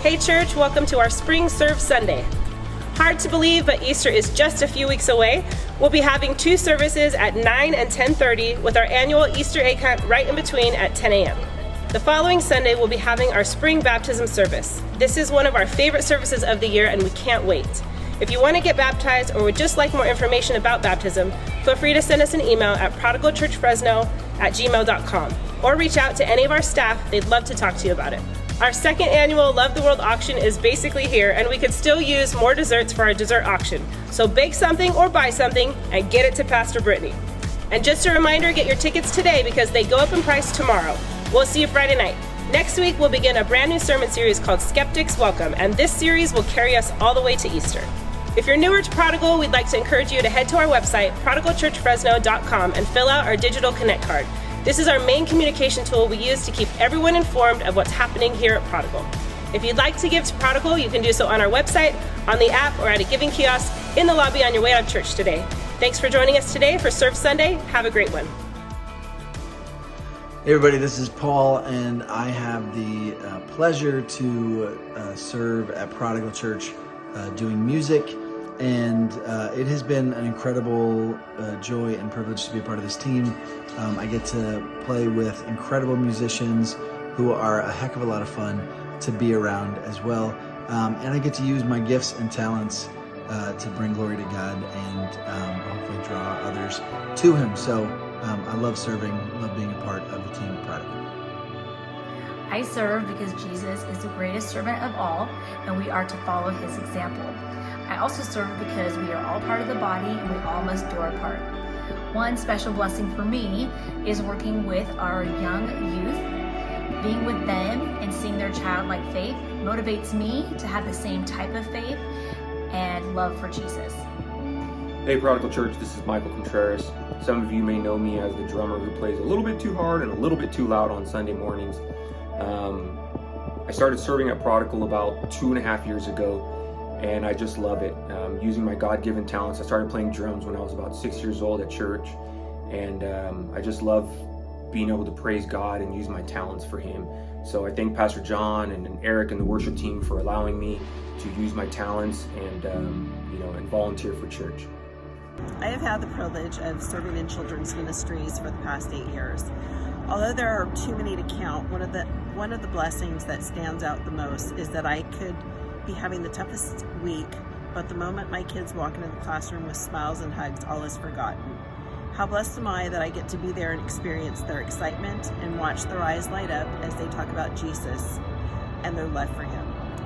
Hey church, welcome to our Spring Serve Sunday. Hard to believe, but Easter is just a few weeks away. We'll be having 2 services at 9 and 10:30 with our annual Easter egg hunt right in between at 10 a.m. The following Sunday, we'll be having our spring baptism service. This is one of our favorite services of the year and we can't wait. If you want to get baptized or would just like more information about baptism, feel free to send us an email at prodigalchurchfresno@gmail.com or reach out to any of our staff. They'd love to talk to you about it. Our second annual Love the World auction is basically here, and we could still use more desserts for our dessert auction. So bake something or buy something and get it to Pastor Brittany. And just a reminder, get your tickets today because they go up in price tomorrow. We'll see you Friday night. Next week, we'll begin a brand new sermon series called Skeptics Welcome, and this series will carry us all the way to Easter. If you're newer to Prodigal, we'd like to encourage you to head to our website, prodigalchurchfresno.com, and fill out our digital Connect card. This is our main communication tool we use to keep everyone informed of what's happening here at Prodigal. If you'd like to give to Prodigal, you can do so on our website, on the app, or at a giving kiosk in the lobby on your way out of church today. Thanks for joining us today for Serve Sunday. Have a great one. Hey everybody, this is Paul, and I have the pleasure to serve at Prodigal Church doing music, and it has been an incredible joy and privilege to be a part of this team. I get to play with incredible musicians who are a heck of a lot of fun to be around as well, and I get to use my gifts and talents to bring glory to God and hopefully draw others to Him. So I love serving, love being a part of the team at Prodigal. I serve because Jesus is the greatest servant of all, and we are to follow His example. I also serve because we are all part of the body and we all must do our part. One special blessing for me is working with our young youth. Being with them and seeing their childlike faith motivates me to have the same type of faith and love for Jesus. Hey Prodigal Church, this is Michael Contreras. Some of you may know me as the drummer who plays a little bit too hard and a little bit too loud on Sunday mornings. I started serving at Prodigal about 2.5 years ago, and I just love it. Using my God-given talents, I started playing drums when I was about 6 years old at church, and I just love being able to praise God and use my talents for Him. So I thank Pastor John and Eric and the worship team for allowing me to use my talents and and volunteer for church. I have had the privilege of serving in children's ministries for the past 8 years. Although there are too many to count, one of the blessings that stands out the most is that I could be having the toughest week, but the moment my kids walk into the classroom with smiles and hugs, all is forgotten. How blessed am I that I get to be there and experience their excitement and watch their eyes light up as they talk about Jesus and their love for Him.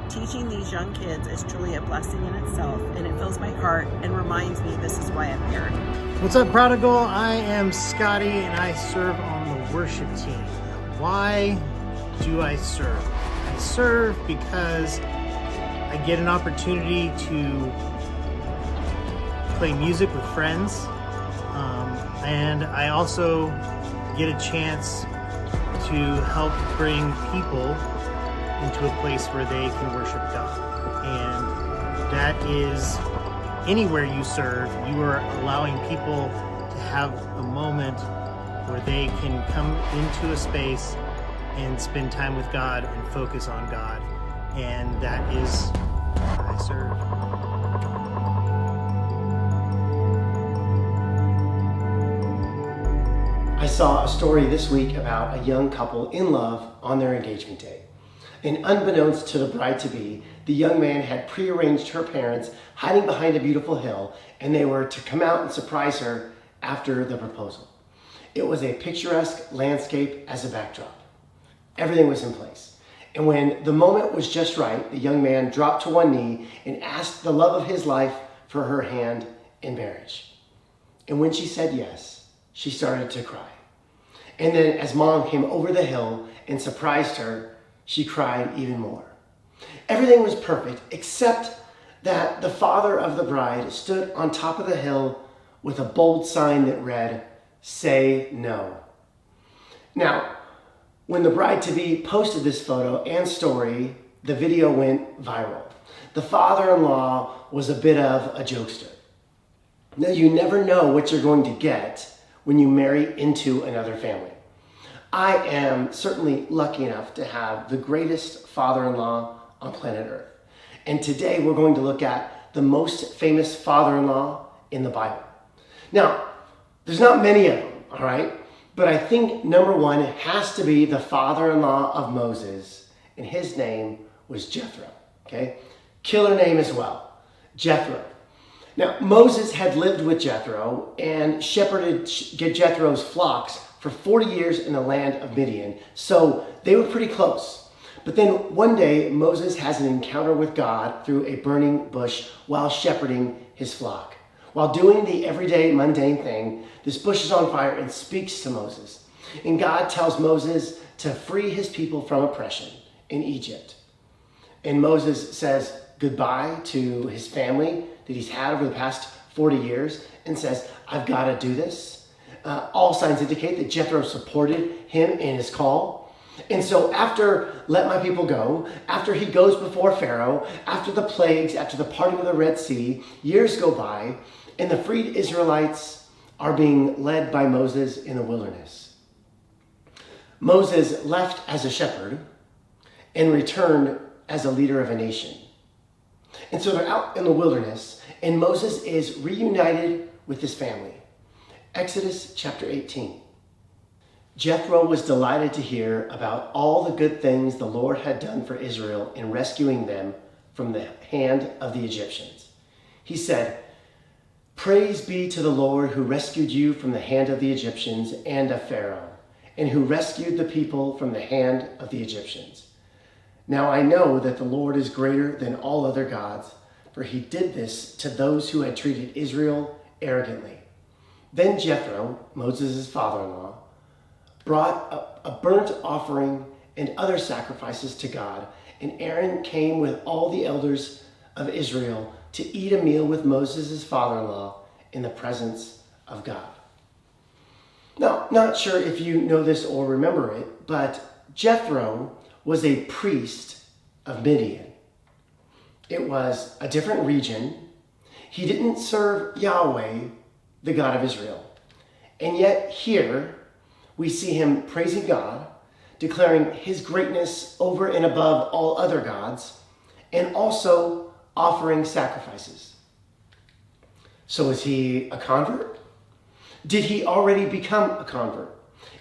Teaching these young kids is truly a blessing in itself, and it fills my heart and reminds me this is why I'm here. What's up, Prodigal? I am Scotty, and I serve on the worship team. Why do I serve? I serve because I get an opportunity to play music with friends, and I also get a chance to help bring people into a place where they can worship God. And that is anywhere you serve, you are allowing people to have a moment where they can come into a space and spend time with God and focus on God. And that is where I serve. I saw a story this week about a young couple in love on their engagement day. And unbeknownst to the bride-to-be, the young man had prearranged her parents hiding behind a beautiful hill, and they were to come out and surprise her after the proposal. It was a picturesque landscape as a backdrop. Everything was in place. And when the moment was just right, the young man dropped to one knee and asked the love of his life for her hand in marriage. And when she said yes, she started to cry. And then as mom came over the hill and surprised her, she cried even more. Everything was perfect, except that the father of the bride stood on top of the hill with a bold sign that read, "Say no." Now, when the bride-to-be posted this photo and story, the video went viral. The father-in-law was a bit of a jokester. Now, you never know what you're going to get when you marry into another family. I am certainly lucky enough to have the greatest father-in-law on planet Earth. And today we're going to look at the most famous father-in-law in the Bible. Now, there's not many of them, all right? But I think number one has to be the father-in-law of Moses, and his name was Jethro, okay? Killer name as well, Jethro. Now, Moses had lived with Jethro and shepherded Jethro's flocks for 40 years in the land of Midian, so they were pretty close. But then one day, Moses has an encounter with God through a burning bush while shepherding his flock. While doing the everyday mundane thing, this bush is on fire and speaks to Moses. And God tells Moses to free his people from oppression in Egypt. And Moses says goodbye to his family that he's had over the past 40 years and says, I've got to do this. All signs indicate that Jethro supported him in his call. And so after let my people go, after he goes before Pharaoh, after the plagues, after the parting of the Red Sea, years go by, and the freed Israelites are being led by Moses in the wilderness. Moses left as a shepherd and returned as a leader of a nation. And so they're out in the wilderness, and Moses is reunited with his family. Exodus chapter 18. Jethro was delighted to hear about all the good things the Lord had done for Israel in rescuing them from the hand of the Egyptians. He said, Praise be to the Lord who rescued you from the hand of the Egyptians and of Pharaoh, and who rescued the people from the hand of the Egyptians. Now I know that the Lord is greater than all other gods, for he did this to those who had treated Israel arrogantly. Then Jethro, Moses' father-in-law, brought a burnt offering and other sacrifices to God, and Aaron came with all the elders of Israel to eat a meal with Moses' father-in-law in the presence of God. Now, not sure if you know this or remember it, but Jethro was a priest of Midian. It was a different region. He didn't serve Yahweh, the God of Israel. And yet here we see him praising God, declaring his greatness over and above all other gods, and also offering sacrifices. So is he a convert? Did he already become a convert?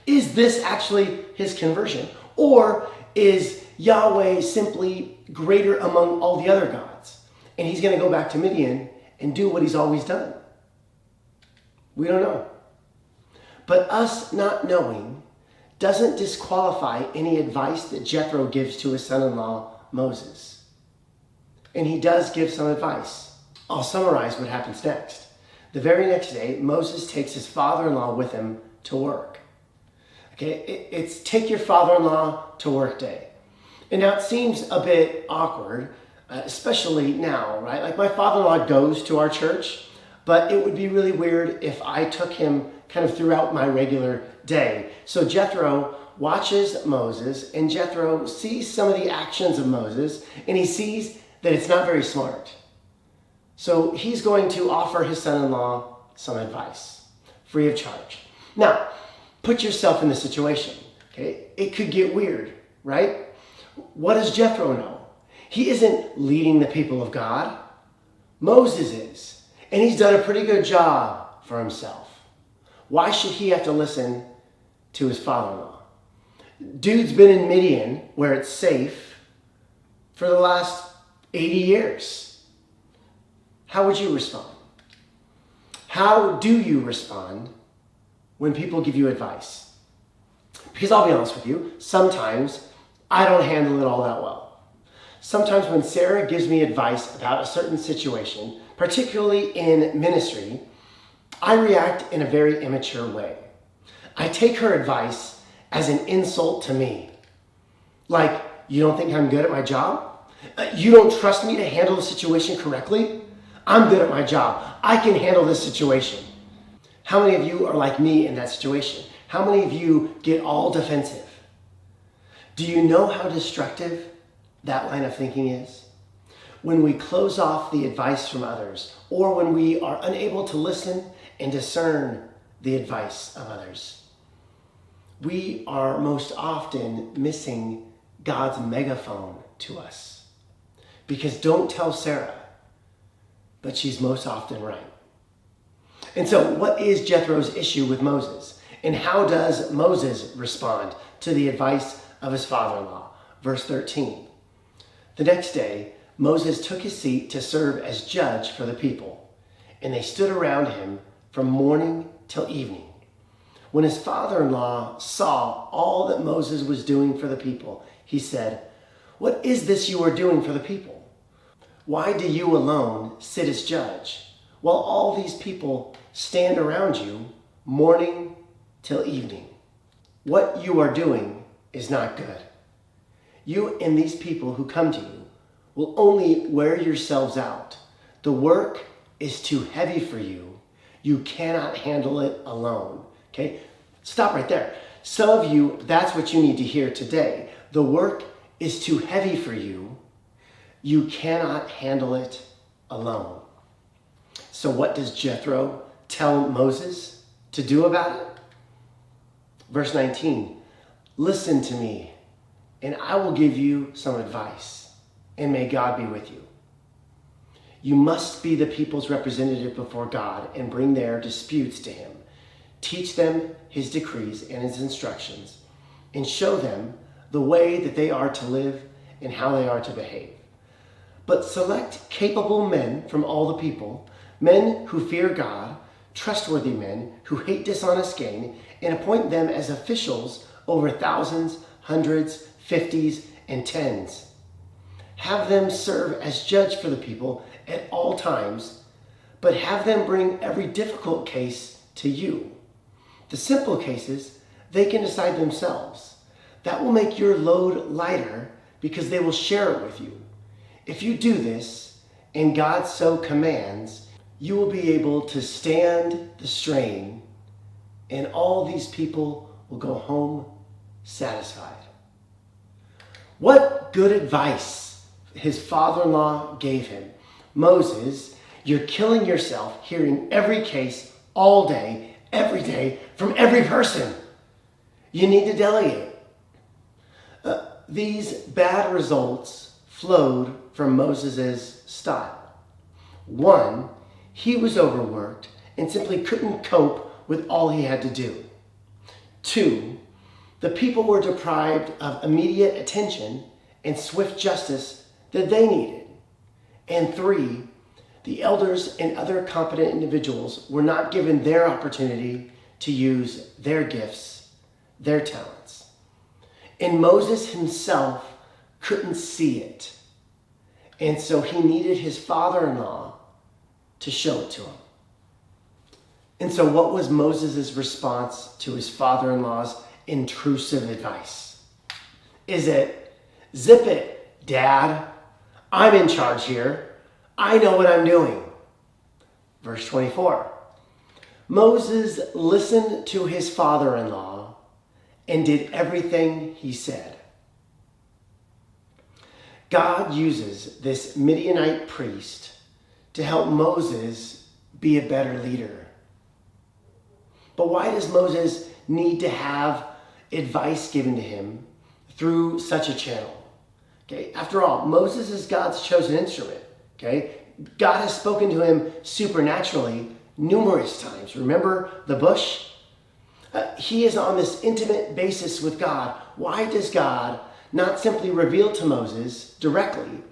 Is this actually his conversion? Or is Yahweh simply greater among all the other gods? And he's going to go back to Midian and do what he's always done? We don't know. But us not knowing doesn't disqualify any advice that Jethro gives to his son-in-law, Moses. And he does give some advice. I'll summarize what happens next. The very next day, Moses takes his father-in-law with him to work. Okay, it's take your father-in-law to work day. And now it seems a bit awkward, especially now, right? Like my father-in-law goes to our church, but it would be really weird if I took him kind of throughout my regular day. So Jethro watches Moses, and Jethro sees some of the actions of Moses, and he sees that it's not very smart. So he's going to offer his son-in-law some advice, free of charge. Now, put yourself in the situation, okay? It could get weird, right? What does Jethro know? He isn't leading the people of God. Moses is, and he's done a pretty good job for himself. Why should he have to listen to his father-in-law? Dude's been in Midian, where it's safe, for the last 80 years. How would you respond? How do you respond when people give you advice? Because I'll be honest with you, sometimes I don't handle it all that well. Sometimes when Sarah gives me advice about a certain situation, particularly in ministry, I react in a very immature way. I take her advice as an insult to me. Like, you don't think I'm good at my job? You don't trust me to handle the situation correctly? I'm good at my job. I can handle this situation. How many of you are like me in that situation? How many of you get all defensive? Do you know how destructive that line of thinking is? When we close off the advice from others, or when we are unable to listen and discern the advice of others, we are most often missing God's megaphone to us because don't tell Sarah, but she's most often right. And so what is Jethro's issue with Moses? And how does Moses respond to the advice of his father-in-law? Verse 13. The next day, Moses took his seat to serve as judge for the people, and they stood around him from morning till evening. When his father-in-law saw all that Moses was doing for the people, he said, "What is this you are doing for the people? Why do you alone sit as judge, while all these people stand around you morning till evening? What you are doing is not good. You and these people who come to you will only wear yourselves out. The work is too heavy for you. You cannot handle it alone." Okay, stop right there. Some of you, that's what you need to hear today. The work is too heavy for you. You cannot handle it alone. So what does Jethro tell Moses to do about it? Verse 19, "Listen to me, and I will give you some advice, and may God be with you. You must be the people's representative before God and bring their disputes to him. Teach them his decrees and his instructions, and show them the way that they are to live and how they are to behave. But select capable men from all the people, men who fear God, trustworthy men who hate dishonest gain, and appoint them as officials over thousands, hundreds, fifties, and tens. Have them serve as judge for the people at all times, but have them bring every difficult case to you. The simple cases, they can decide themselves. That will make your load lighter because they will share it with you. If you do this, and God so commands, you will be able to stand the strain, and all these people will go home satisfied." What good advice his father-in-law gave him. "Moses, you're killing yourself hearing every case all day, every day, from every person. You need to delegate." These bad results flowed from Moses' style. One, he was overworked and simply couldn't cope with all he had to do. Two, the people were deprived of immediate attention and swift justice that they needed. And three, the elders and other competent individuals were not given their opportunity to use their gifts, their talents. And Moses himself couldn't see it. And so he needed his father-in-law to show it to him. And so what was Moses' response to his father-in-law's intrusive advice? Is it, "Zip it, Dad. I'm in charge here. I know what I'm doing"? Verse 24. Moses listened to his father-in-law and did everything he said. God uses this Midianite priest to help Moses be a better leader. But why does Moses need to have advice given to him through such a channel? Okay, after all, Moses is God's chosen instrument. Okay, God has spoken to him supernaturally numerous times. Remember the bush? He is on this intimate basis with God. Why does God not simply reveal to Moses directly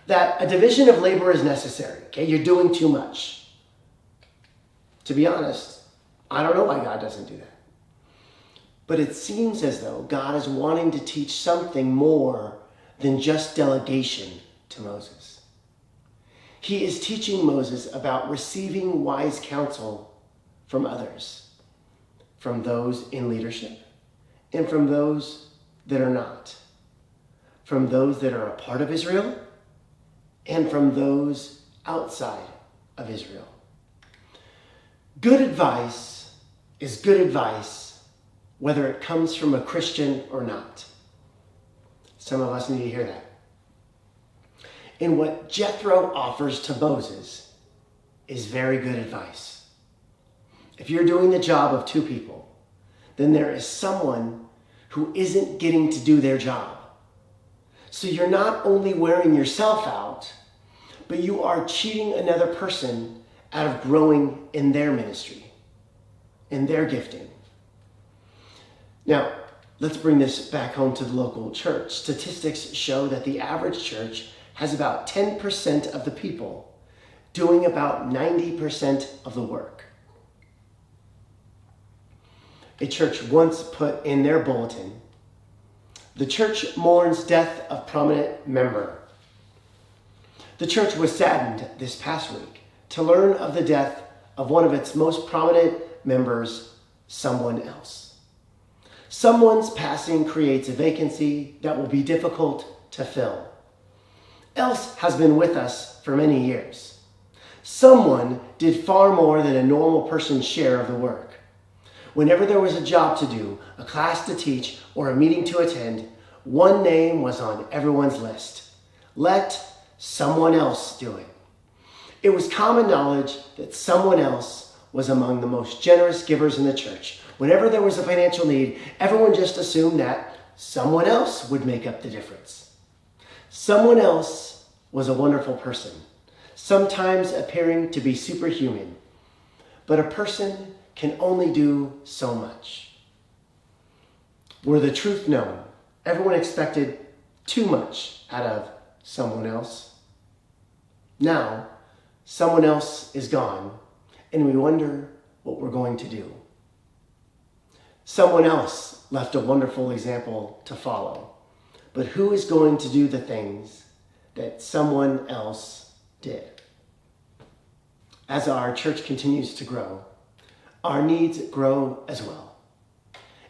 that a division of labor is necessary? Okay, you're doing too much. To be honest, I don't know why God doesn't do that. But it seems as though God is wanting to teach something more than just delegation to Moses. He is teaching Moses about receiving wise counsel from others, from those in leadership, and from those that are not, from those that are a part of Israel, and from those outside of Israel. Good advice is good advice, whether it comes from a Christian or not. Some of us need to hear that. And what Jethro offers to Moses is very good advice. If you're doing the job of two people, then there is someone who isn't getting to do their job. So you're not only wearing yourself out, but you are cheating another person out of growing in their ministry, in their gifting. Now, let's bring this back home to the local church. Statistics show that the average church has about 10% of the people doing about 90% of the work. A church once put in their bulletin, "The church mourns death of prominent member." The church was saddened this past week to learn of the death of one of its most prominent members, someone else. Someone's passing creates a vacancy that will be difficult to fill. Else has been with us for many years. Someone did far more than a normal person's share of the work. Whenever there was a job to do, a class to teach, or a meeting to attend, one name was on everyone's list. Let someone else do it. It was common knowledge that someone else was among the most generous givers in the church. Whenever there was a financial need, everyone just assumed that someone else would make up the difference. Someone else was a wonderful person, sometimes appearing to be superhuman, but a person can only do so much. Were the truth known, everyone expected too much out of someone else. Now, someone else is gone, and we wonder what we're going to do. Someone else left a wonderful example to follow, but who is going to do the things that someone else did? As our church continues to grow, our needs grow as well.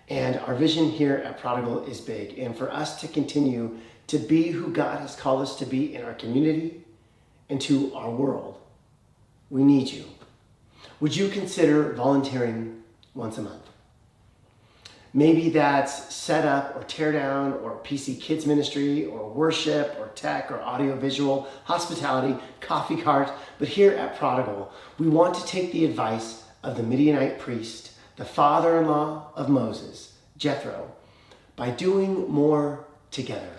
And our vision here at Prodigal is big. And for us to continue to be who God has called us to be in our community and to our world, we need you. Would you consider volunteering once a month? Maybe that's set up or tear down or PC kids ministry or worship or tech or audiovisual, hospitality, coffee cart. But here at Prodigal, we want to take the advice of the Midianite priest, the father-in-law of Moses, Jethro, by doing more together.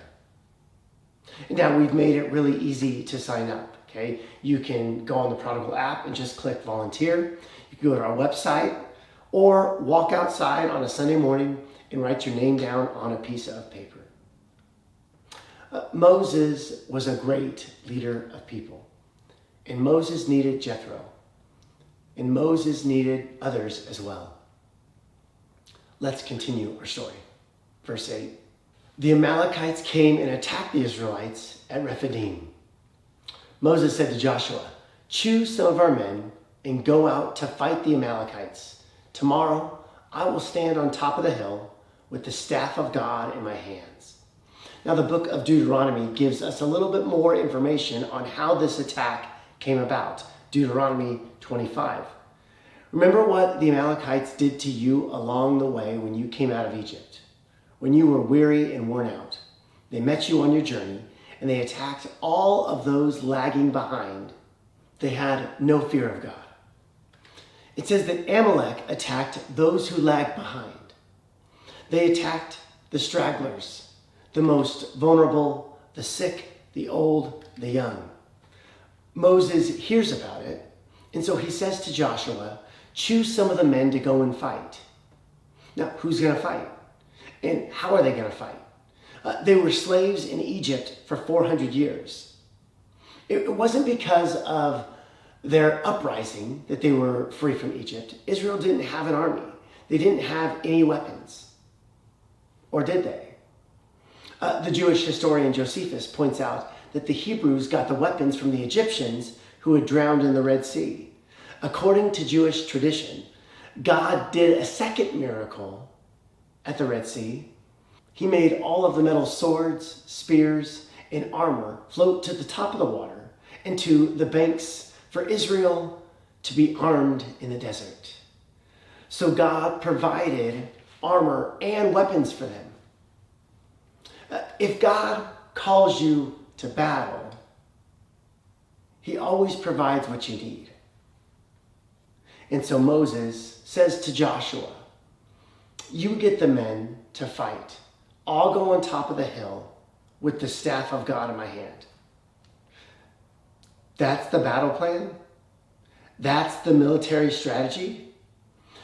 And now we've made it really easy to sign up, okay? You can go on the Prodigal app and just click volunteer. You can go to our website or walk outside on a Sunday morning and write your name down on a piece of paper. Moses was a great leader of people, and Moses needed Jethro. And Moses needed others as well. Let's continue our story. Verse 8. The Amalekites came and attacked the Israelites at Rephidim. Moses said to Joshua, "Choose some of our men and go out to fight the Amalekites. Tomorrow I will stand on top of the hill with the staff of God in my hands." Now the book of Deuteronomy gives us a little bit more information on how this attack came about. Deuteronomy 25. Remember what the Amalekites did to you along the way when you came out of Egypt, when you were weary and worn out. They met you on your journey, and they attacked all of those lagging behind. They had no fear of God. It says that Amalek attacked those who lagged behind. They attacked the stragglers, the most vulnerable, the sick, the old, the young. Moses hears about it, and so he says to Joshua, "Choose some of the men to go and fight." Now, who's going to fight? And how are they going to fight? They were slaves in Egypt for 400 years. It wasn't because of their uprising that they were free from Egypt. Israel didn't have an army. They didn't have any weapons. Or did they? The Jewish historian Josephus points out that the Hebrews got the weapons from the Egyptians who had drowned in the Red Sea. According to Jewish tradition, God did a second miracle at the Red Sea. He made all of the metal swords, spears, and armor float to the top of the water and to the banks for Israel to be armed in the desert. So God provided armor and weapons for them. If God calls you to battle, he always provides what you need. And so Moses says to Joshua, "You get the men to fight. I'll go on top of the hill with the staff of God in my hand. That's the battle plan. That's the military strategy.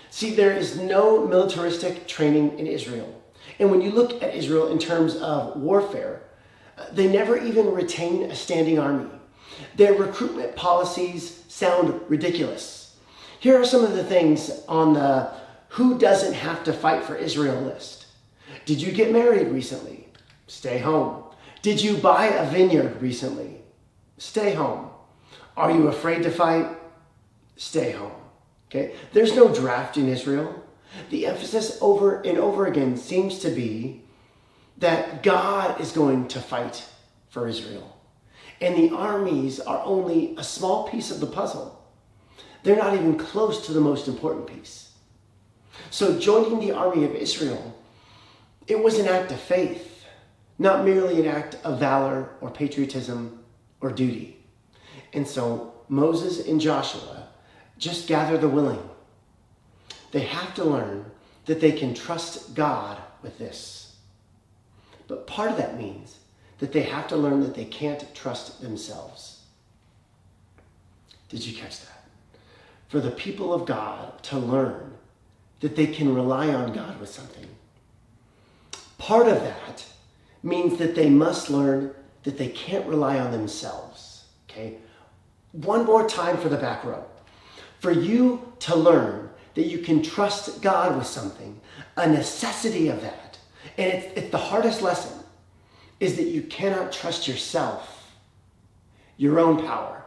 See, there is no militaristic training in Israel. And when you look at Israel in terms of warfare, they never even retain a standing army. Their recruitment policies sound ridiculous. Here are some of the things on the who doesn't have to fight for Israel list. Did you get married recently? Stay home. Did you buy a vineyard recently? Stay home. Are you afraid to fight? Stay home. Okay? There's no draft in Israel. The emphasis over and over again seems to be that God is going to fight for Israel. And the armies are only a small piece of the puzzle. They're not even close to the most important piece. So joining the army of Israel, it was an act of faith, not merely an act of valor or patriotism or duty. And so Moses and Joshua just gather the willing. They have to learn that they can trust God with this. But part of that means that they have to learn that they can't trust themselves. Did you catch that? For the people of God to learn that they can rely on God with something. Part of that means that they must learn that they can't rely on themselves. Okay? One more time for the back row. For you to learn that you can trust God with something, a necessity of that, and it's the hardest lesson, is that you cannot trust yourself, your own power,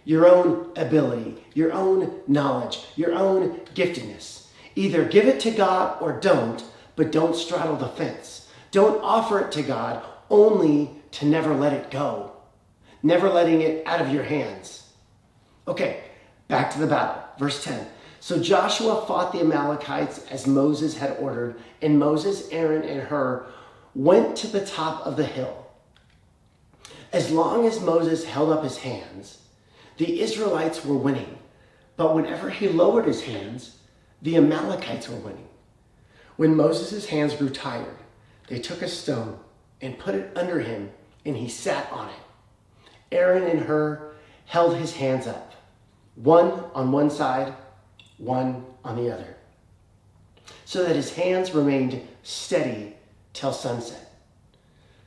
your own ability, your own knowledge, your own giftedness. Either give it to God or don't, but don't straddle the fence. Don't offer it to God only to never let it go, never letting it out of your hands. Okay, back to the battle. Verse 10. So Joshua fought the Amalekites as Moses had ordered, and Moses, Aaron, and Hur went to the top of the hill. As long as Moses held up his hands, the Israelites were winning. But whenever he lowered his hands, the Amalekites were winning. When Moses' hands grew tired, they took a stone and put it under him, and he sat on it. Aaron and Hur held his hands up, one on one side, one on the other, so that his hands remained steady till sunset.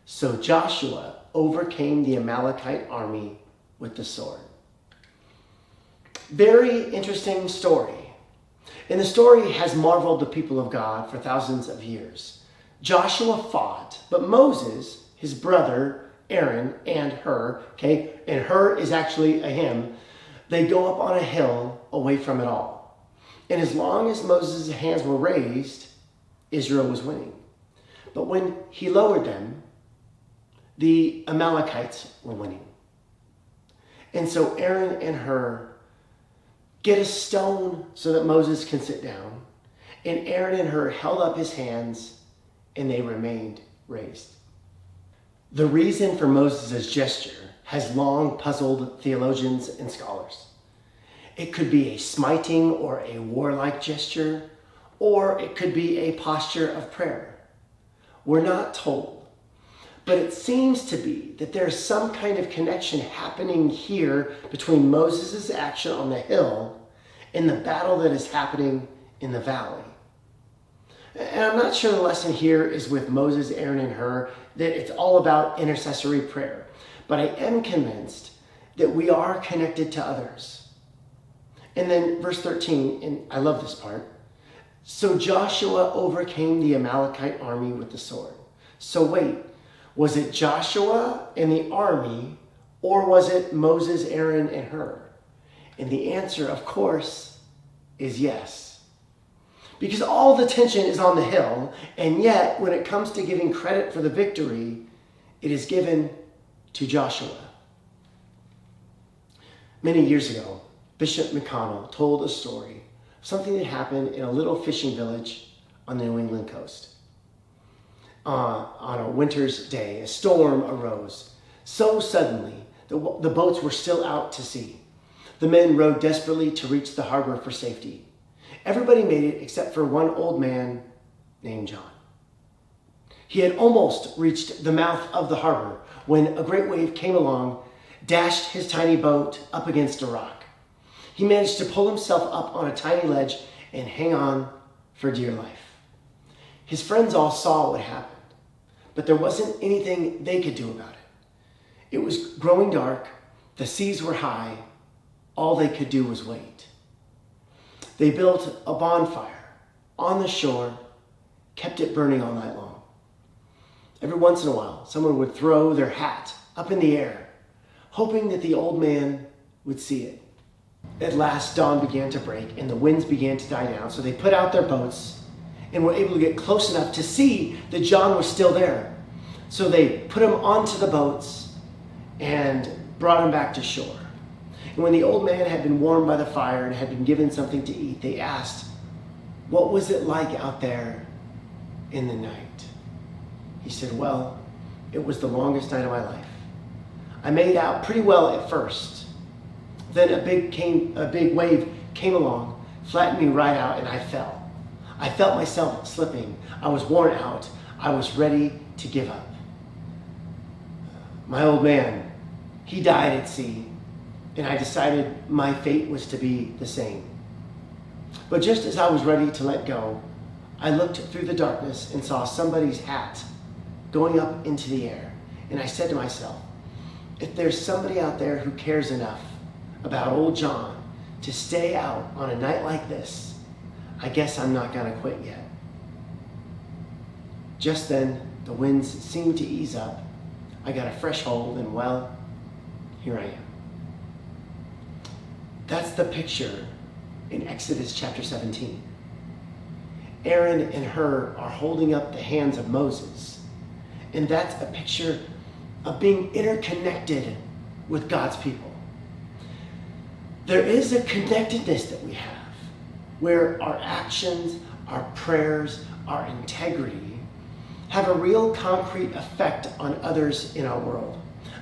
So Joshua overcame the Amalekite army with the sword. Very interesting story. And the story has marveled the people of God for thousands of years. Joshua fought, but Moses, his brother, Aaron, and Hur, okay, and Hur is actually a him, they go up on a hill away from it all. And as long as Moses' hands were raised, Israel was winning. But when he lowered them, the Amalekites were winning. And so Aaron and Hur get a stone so that Moses can sit down. And Aaron and Hur held up his hands, and they remained raised. The reason for Moses' gesture has long puzzled theologians and scholars. It could be a smiting or a warlike gesture, or it could be a posture of prayer. We're not told, but it seems to be that there's some kind of connection happening here between Moses' action on the hill and the battle that is happening in the valley. And I'm not sure the lesson here is with Moses, Aaron, and Hur, that it's all about intercessory prayer. But I am convinced that we are connected to others. And then verse 13, and I love this part. So Joshua overcame the Amalekite army with the sword. So wait, was it Joshua and the army, or was it Moses, Aaron, and Hur? And the answer, of course, is yes. Because all the tension is on the hill, and yet when it comes to giving credit for the victory, it is given to Joshua. Many years ago, Bishop McConnell told a story of something that happened in a little fishing village on the New England coast. On a winter's day, a storm arose so suddenly the boats were still out to sea. The men rowed desperately to reach the harbor for safety. Everybody made it except for one old man named John. He had almost reached the mouth of the harbor when a great wave came along, dashed his tiny boat up against a rock. He managed to pull himself up on a tiny ledge and hang on for dear life. His friends all saw what happened, but there wasn't anything they could do about it. It was growing dark, the seas were high, all they could do was wait. They built a bonfire on the shore, kept it burning all night long. Every once in a while, someone would throw their hat up in the air, hoping that the old man would see it. At last, dawn began to break and the winds began to die down, so they put out their boats and were able to get close enough to see that John was still there. So they put him onto the boats and brought him back to shore. And when the old man had been warmed by the fire and had been given something to eat, they asked, "What was it like out there in the night?" He said, "Well, it was the longest night of my life. I made out pretty well at first. Then a big wave came along, flattened me right out, and I fell. I felt myself slipping. I was worn out. I was ready to give up. My old man, he died at sea, and I decided my fate was to be the same. But just as I was ready to let go, I looked through the darkness and saw somebody's hat going up into the air. And I said to myself, if there's somebody out there who cares enough about old John to stay out on a night like this, I guess I'm not going to quit yet." Just then, the winds seemed to ease up. I got a fresh hold, and well, here I am. That's the picture in Exodus chapter 17. Aaron and Hur are holding up the hands of Moses, and that's a picture of being interconnected with God's people. There is a connectedness that we have where our actions, our prayers, our integrity have a real concrete effect on others in our world.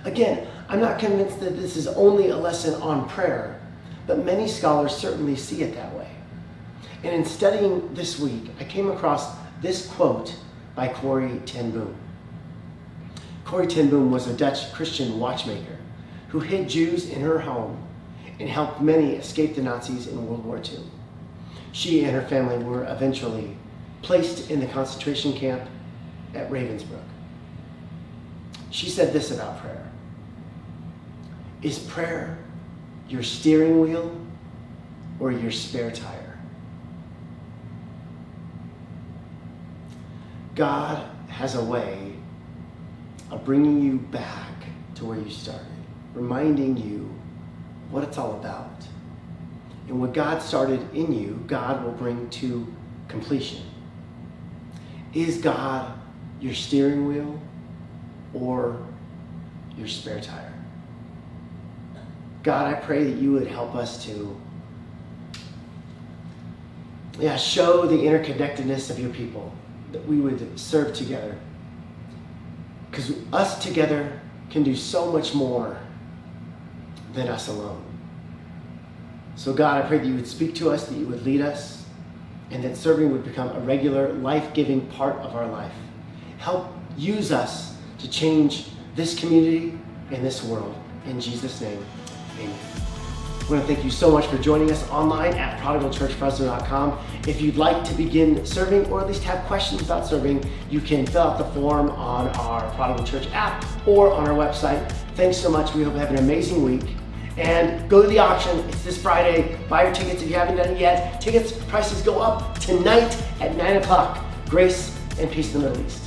Again, I'm not convinced that this is only a lesson on prayer, but many scholars certainly see it that way. And in studying this week, I came across this quote by Corrie ten Boom. Corrie ten Boom was a Dutch Christian watchmaker who hid Jews in her home and helped many escape the Nazis in World War II. She and her family were eventually placed in the concentration camp at Ravensbrück. She said this about prayer: "Is prayer your steering wheel or your spare tire?" God has a way of bringing you back to where you started, reminding you what it's all about. And what God started in you, God will bring to completion. Is God your steering wheel or your spare tire? God, I pray that you would help us to show the interconnectedness of your people, that we would serve together. Because us together can do so much more than us alone. So God, I pray that you would speak to us, that you would lead us, and that serving would become a regular, life-giving part of our life. Help use us to change this community and this world. In Jesus' name, amen. I want to thank you so much for joining us online at prodigalchurchfresno.com. If you'd like to begin serving, or at least have questions about serving, you can fill out the form on our Prodigal Church app or on our website. Thanks so much. We hope you have an amazing week. And go to the auction. It's this Friday. Buy your tickets if you haven't done it yet. Tickets prices go up tonight at 9 o'clock. Grace and peace in the Middle East.